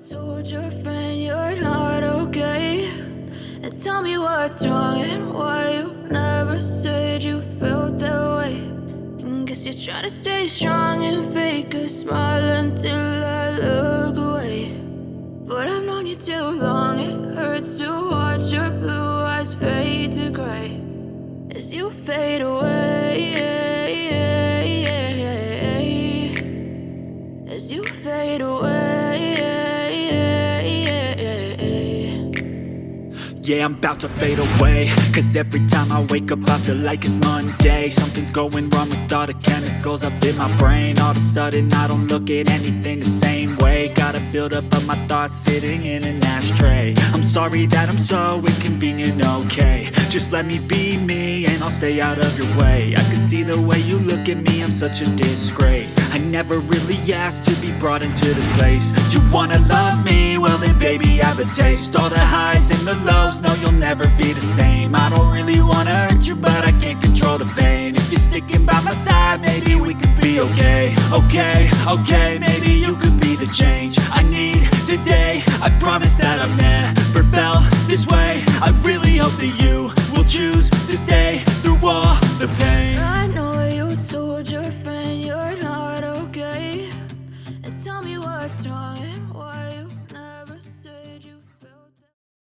told your friend you're not okay, and tell me what's wrong and why you never said you felt that way. And guess you're trying to stay strong and fake a smile until I look away. But I've known you too long, it hurts to watch your blue eyes fade to gray as you fade away, as you fade away. Yeah, I'm about to fade away, cause every time I wake up I feel like it's Monday. Something's going wrong with all the chemicals up in my brain. All of a sudden I don't look at anything the same way. Gotta build up of my thoughts sitting in an ashtray. I'm sorry that I'm so inconvenient, okay. Just let me be me and I'll stay out of your way. I can see the way you look at me, I'm such a disgrace. I never really asked to be brought into this place. You wanna love me? Well then baby have a taste. All the highs and the lows, no you'll never be the same. I don't really wanna hurt you but I can't control the pain. If you're sticking by my side maybe we could be okay. Okay, maybe you could be the change.